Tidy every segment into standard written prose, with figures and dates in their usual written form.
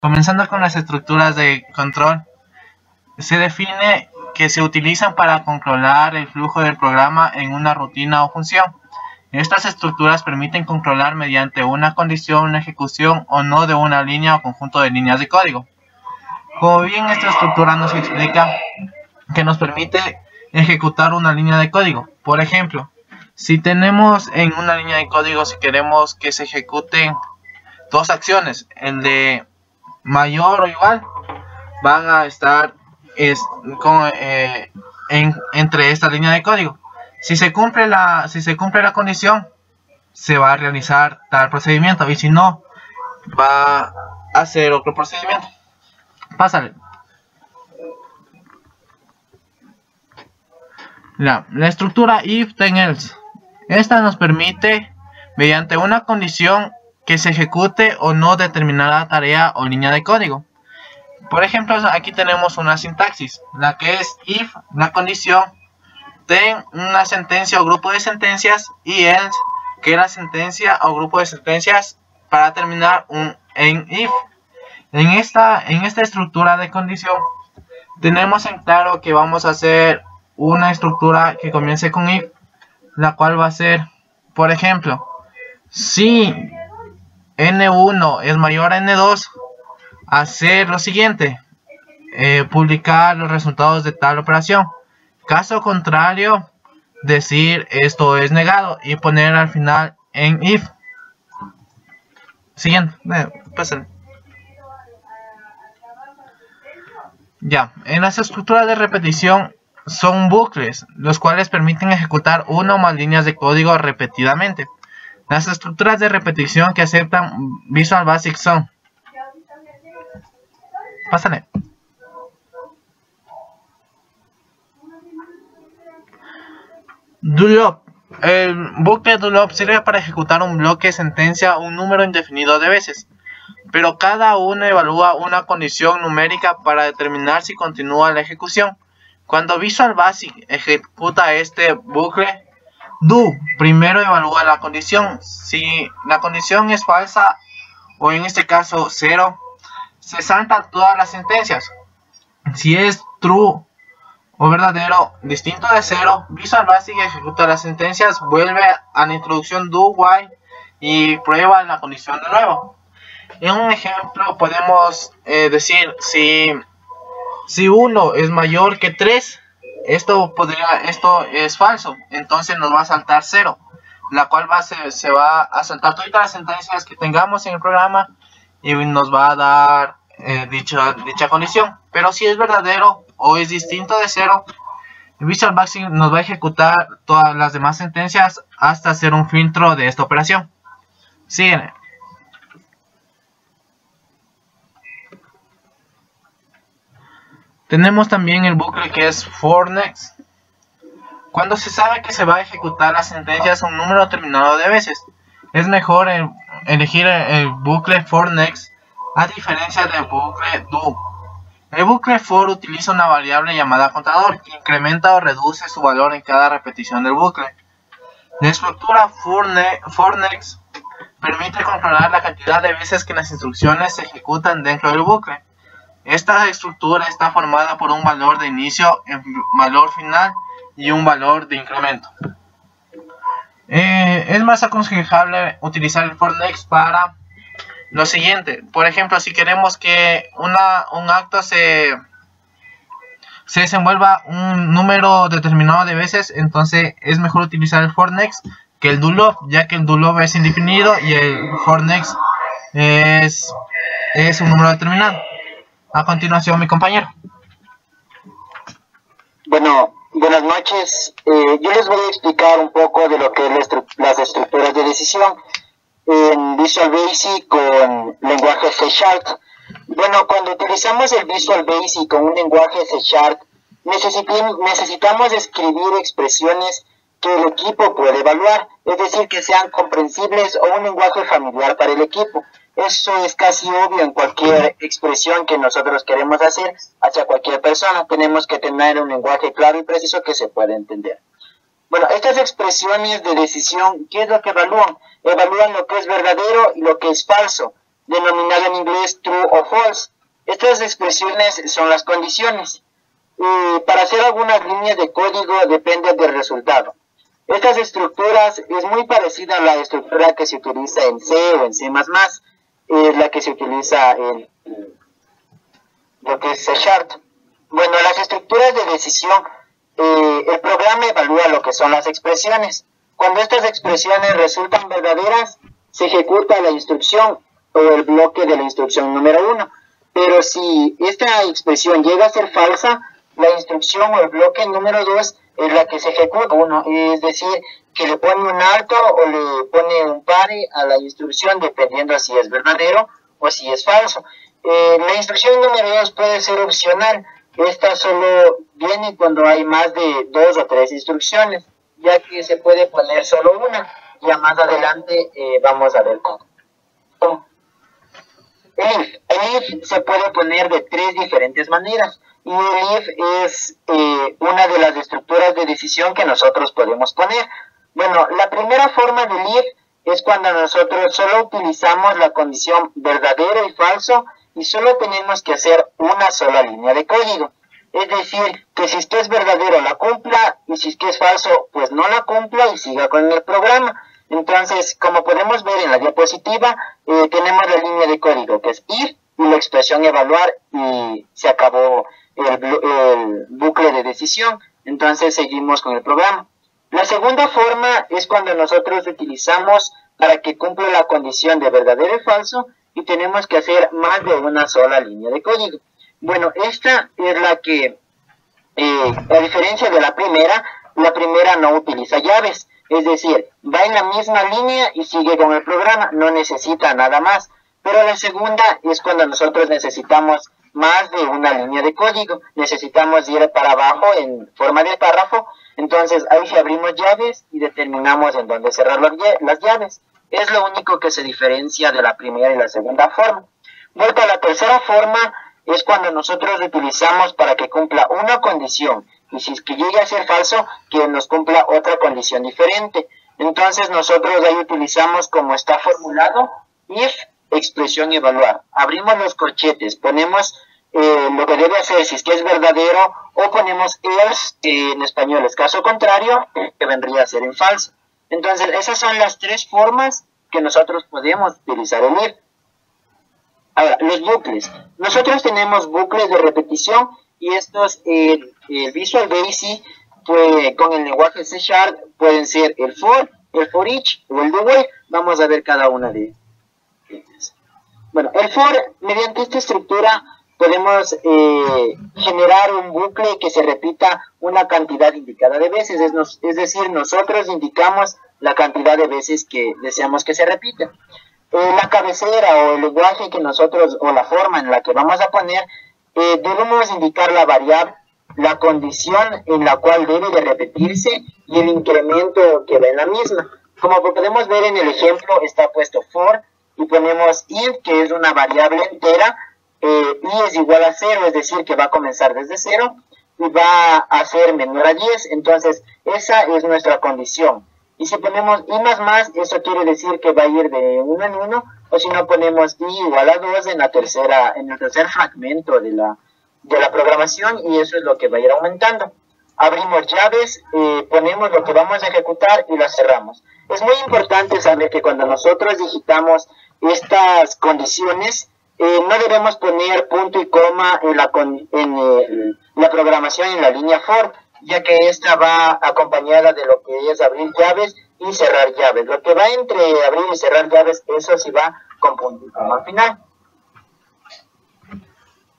Comenzando con las estructuras de control, se define que se utilizan para controlar el flujo del programa en una rutina o función. Estas estructuras permiten controlar mediante una condición, una ejecución o no de una línea o conjunto de líneas de código. Como bien esta estructura nos explica que nos permite ejecutar una línea de código. Por ejemplo, si tenemos en una línea de código, si queremos que se ejecuten dos acciones, el de mayor o igual, van a estar entre esta línea de código. Si se cumple la condición, se va a realizar tal procedimiento, y si no, va a hacer otro procedimiento. Pásale. La estructura if then else. Esta nos permite, mediante una condición, que se ejecute o no determinada tarea o línea de código. Por ejemplo, aquí tenemos una sintaxis, la que es if, la condición, then una sentencia o grupo de sentencias, y else, que es la sentencia o grupo de sentencias para terminar en if. En esta estructura de condición tenemos en claro que vamos a hacer una estructura que comience con if, la cual va a ser, por ejemplo, si n1 es mayor a n2, hacer lo siguiente, publicar los resultados de tal operación. Caso contrario, decir esto es negado y poner al final en if. Siguiente, pasen. Ya, en las estructuras de repetición son bucles, los cuales permiten ejecutar una o más líneas de código repetidamente. Las estructuras de repetición que aceptan Visual Basic son... Pásale. Do loop. El bucle do loop sirve para ejecutar un bloque de sentencia un número indefinido de veces, pero cada uno evalúa una condición numérica para determinar si continúa la ejecución. Cuando Visual Basic ejecuta este bucle, do primero evalúa la condición. Si la condición es falsa, o en este caso 0, se saltan todas las sentencias. Si es true o verdadero distinto de 0, Visual Basic ejecuta las sentencias, vuelve a la introducción do while y prueba la condición de nuevo. En un ejemplo podemos decir si 1 es mayor que 3, esto es falso, entonces nos va a saltar 0, la cual se va a saltar todas las sentencias que tengamos en el programa y nos va a dar dicha condición. Pero si es verdadero o es distinto de 0, Visual Basic nos va a ejecutar todas las demás sentencias hasta hacer un filtro de esta operación. Siguen. Tenemos también el bucle que es for next. Cuando se sabe que se va a ejecutar las sentencias un número determinado de veces, es mejor elegir el bucle for next a diferencia del bucle do. El bucle for utiliza una variable llamada contador que incrementa o reduce su valor en cada repetición del bucle. La estructura for next permite controlar la cantidad de veces que las instrucciones se ejecutan dentro del bucle. Esta estructura está formada por un valor de inicio, un valor final y un valor de incremento. Es más aconsejable utilizar el for next para lo siguiente. Por ejemplo, si queremos que un acto se desenvuelva un número determinado de veces, entonces es mejor utilizar el for next que el do loop, ya que el do loop es indefinido y el for next es un número determinado. A continuación, mi compañero. Bueno, buenas noches. Yo les voy a explicar un poco de lo que es las estructuras de decisión en Visual Basic con lenguaje C#. Bueno, cuando utilizamos el Visual Basic con un lenguaje C#, necesitamos escribir expresiones que el equipo puede evaluar, es decir, que sean comprensibles o un lenguaje familiar para el equipo. Eso es casi obvio en cualquier expresión que nosotros queremos hacer hacia cualquier persona. Tenemos que tener un lenguaje claro y preciso que se pueda entender. Bueno, estas expresiones de decisión, ¿qué es lo que evalúan? Evalúan lo que es verdadero y lo que es falso. denominado en inglés true o false. Estas expresiones son las condiciones. Para hacer algunas líneas de código depende del resultado. Estas estructuras es muy parecida a la estructura que se utiliza en C o en C++, es la que se utiliza en lo que es C#. Bueno, las estructuras de decisión, el programa evalúa lo que son las expresiones. Cuando estas expresiones resultan verdaderas, se ejecuta la instrucción o el bloque de la instrucción número 1. Pero si esta expresión llega a ser falsa, la instrucción o el bloque número 2 es la que se ejecuta. Es decir, que le pone un alto o le pone un pare a la instrucción dependiendo si es verdadero o si es falso. La instrucción número 2 puede ser opcional. Esta solo viene cuando hay más de 2 o 3 instrucciones, ya que se puede poner solo una. Ya más adelante vamos a ver cómo. El if se puede poner de 3 diferentes maneras, y el if es una de las estructuras de decisión que nosotros podemos poner. Bueno, la primera forma del if es cuando nosotros solo utilizamos la condición verdadero y falso y solo tenemos que hacer una sola línea de código. Es decir, que si esto es verdadero la cumpla y si esto es falso pues no la cumpla y siga con el programa. Entonces, como podemos ver en la diapositiva, tenemos la línea de código que es if y la expresión evaluar y se acabó el bucle de decisión. Entonces seguimos con el programa. La segunda forma es cuando nosotros utilizamos para que cumpla la condición de verdadero y falso y tenemos que hacer más de una sola línea de código. Bueno, esta es la que, a diferencia de la primera no utiliza llaves. Es decir, va en la misma línea y sigue con el programa, no necesita nada más. Pero la segunda es cuando nosotros necesitamos más de una línea de código. Necesitamos ir para abajo en forma de párrafo. Entonces ahí sí abrimos llaves y determinamos en dónde cerrar las llaves. Es lo único que se diferencia de la primera y la segunda forma. Vuelta a la tercera forma es cuando nosotros utilizamos para que cumpla una condición. Y si es que llegue a ser falso, que nos cumpla otra condición diferente. Entonces nosotros ahí utilizamos como está formulado, if, expresión evaluar. Abrimos los corchetes, ponemos lo que debe hacer si es que es verdadero, o ponemos else, que en español es caso contrario, que vendría a ser en falso. Entonces esas son las 3 formas que nosotros podemos utilizar el if. Ahora, los bucles. Nosotros tenemos bucles de repetición y estos, el Visual Basic, pues, con el lenguaje C# pueden ser el for, el for each o el do while. Vamos a ver cada una de ellas. Bueno, el for, mediante esta estructura podemos generar un bucle que se repita una cantidad indicada de veces. Es decir, nosotros indicamos la cantidad de veces que deseamos que se repita. La cabecera o el lenguaje que nosotros, o la forma en la que vamos a poner, debemos indicar la variable, la condición en la cual debe de repetirse y el incremento que va en la misma. Como podemos ver en el ejemplo, está puesto for y ponemos int, que es una variable entera, y es igual a 0, es decir, que va a comenzar desde 0 y va a ser menor a 10. Entonces, esa es nuestra condición. Y si ponemos i más, eso quiere decir que va a ir de 1 en 1, o si no ponemos i igual a 2 en el tercer fragmento de la programación, y eso es lo que va a ir aumentando. Abrimos llaves, ponemos lo que vamos a ejecutar y las cerramos. Es muy importante saber que cuando nosotros digitamos estas condiciones, no debemos poner punto y coma en la programación en la línea for, ya que esta va acompañada de lo que es abrir llaves y cerrar llaves. Lo que va entre abrir y cerrar llaves, eso sí va con punto y coma al final.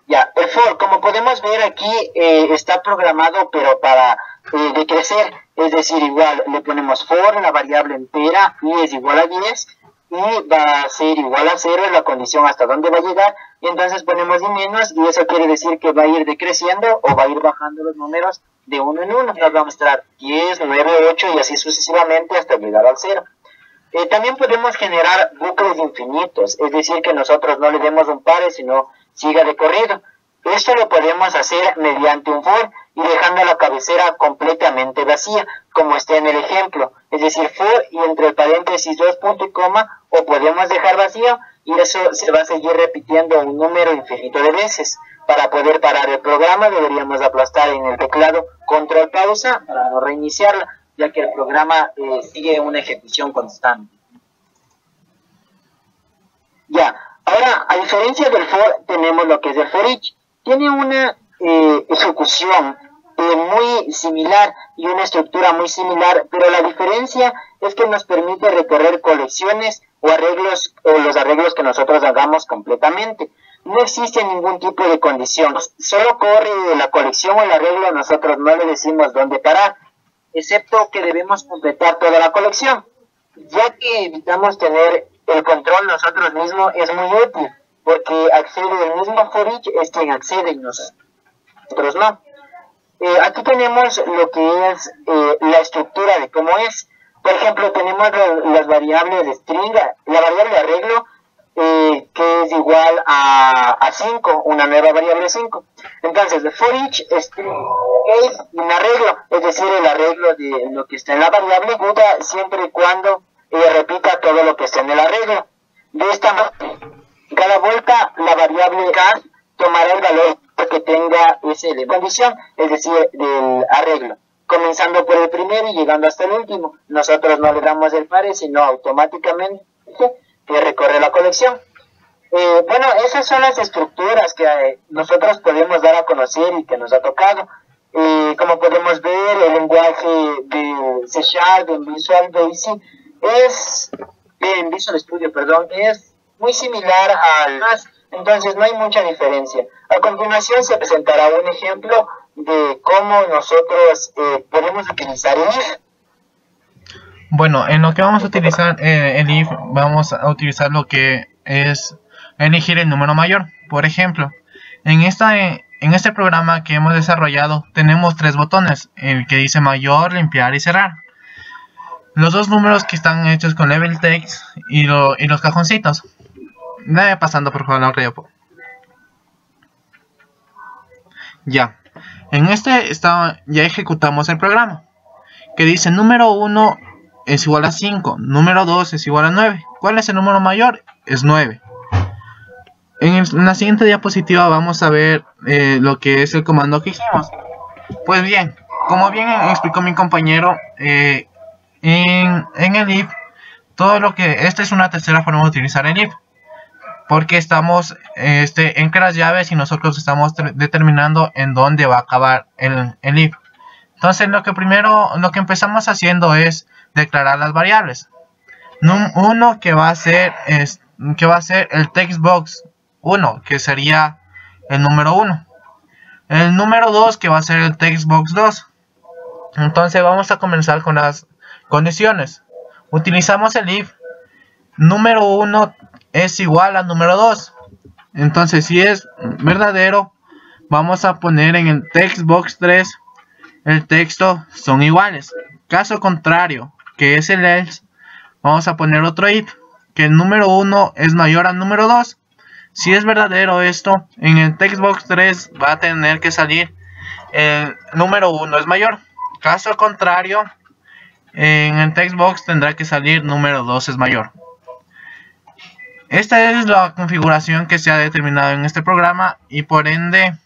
Ya, el for, como podemos ver aquí, está programado pero para decrecer, es decir, igual le ponemos for, la variable entera, y es igual a 10, y va a ser igual a 0, es la condición hasta dónde va a llegar, y entonces ponemos y menos, y eso quiere decir que va a ir decreciendo o va a ir bajando los números de 1 en 1, nos va a mostrar 10, 9, 8 y así sucesivamente hasta llegar al 0. También podemos generar bucles infinitos, es decir, que nosotros no le demos un pare, sino siga de corrido. Esto lo podemos hacer mediante un for, y dejando la cabecera completamente vacía, como está en el ejemplo, es decir, for y entre el paréntesis 2 punto y coma, o podemos dejar vacío, y eso se va a seguir repitiendo un número infinito de veces. Para poder parar el programa deberíamos aplastar en el teclado control pausa para no reiniciarla, ya que el programa sigue una ejecución constante. Ya, ahora a diferencia del for tenemos lo que es el for each. Tiene una ejecución muy similar y una estructura muy similar, pero la diferencia es que nos permite recorrer colecciones o arreglos o los arreglos que nosotros hagamos completamente. No existe ningún tipo de condición, solo corre la colección o el arreglo, nosotros no le decimos dónde parar, excepto que debemos completar toda la colección. Ya que evitamos tener el control nosotros mismos, es muy útil, porque accede el mismo for each es quien accede y nosotros no. Aquí tenemos lo que es la estructura de cómo es. Por ejemplo, tenemos las variables de string, la variable arreglo, que es igual a 5, una nueva variable 5. Entonces, the for each string es un arreglo, es decir, el arreglo de lo que está en la variable ejecuta siempre y cuando repita todo lo que está en el arreglo. De esta manera, cada vuelta la variable cast tomará el valor que tenga ese elemento de condición, es decir, del arreglo, comenzando por el primero y llegando hasta el último. Nosotros no le damos el pare, sino automáticamente que recorre la colección. Bueno, esas son las estructuras que nosotros podemos dar a conocer y que nos ha tocado. Como podemos ver, el lenguaje de C# en Visual Basic en Visual Studio, perdón, es muy similar al más, entonces no hay mucha diferencia. A continuación se presentará un ejemplo de cómo nosotros podemos utilizar el if. Bueno, en lo que vamos a utilizar el if, vamos a utilizar lo que es elegir el número mayor. Por ejemplo, en este programa que hemos desarrollado tenemos tres botones, el que dice mayor, limpiar y cerrar. Los dos números que están hechos con level text y los cajoncitos. Dame pasando por favor, Reopo. Ya. En ya ejecutamos el programa, que dice número 1 es igual a 5, número 2 es igual a 9. ¿Cuál es el número mayor? Es 9. En la siguiente diapositiva vamos a ver lo que es el comando que hicimos. Pues bien, como bien explicó mi compañero, en el if, esta es una tercera forma de utilizar el if, porque estamos entre las llaves y nosotros estamos determinando en dónde va a acabar el if. Entonces lo que empezamos haciendo es declarar las variables. Uno que va a ser el textbox 1, que sería el número 1. El número 2 que va a ser el textbox 2. Entonces vamos a comenzar con las condiciones. Utilizamos el if número 1 es igual al número 2. Entonces si es verdadero, vamos a poner en el textbox 3 el texto son iguales. Caso contrario, que es el else, vamos a poner otro if, que el número 1 es mayor al número 2. Si es verdadero esto, en el textbox 3 va a tener que salir el número 1 es mayor. Caso contrario, en el textbox tendrá que salir número 2 es mayor. Esta es la configuración que se ha determinado en este programa y por ende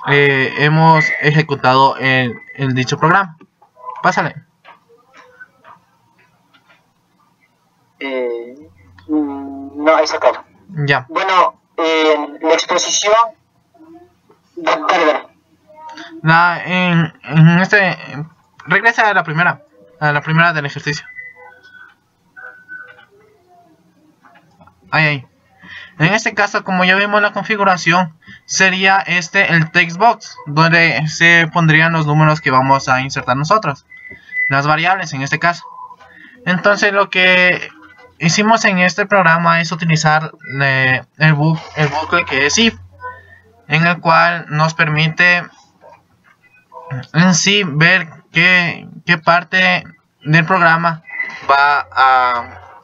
hemos ejecutado el dicho programa. Pásale. No, ahí se acaba. Ya. Bueno, la exposición. Dale. Regresa a la primera del ejercicio. Ahí. En este caso, como ya vimos la configuración, sería el textbox, donde se pondrían los números que vamos a insertar nosotros, las variables en este caso. Entonces lo que hicimos en este programa es utilizar el bucle que es if, en el cual nos permite en sí ver qué parte del programa va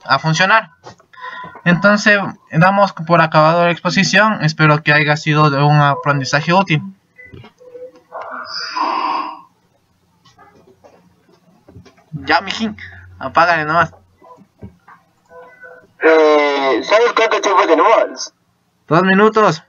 a funcionar. Entonces damos por acabado la exposición. Espero que haya sido de un aprendizaje útil. Ya, mijín, apágale nomás. ¿Sabes cuánto tiempo tenemos? 2 minutos.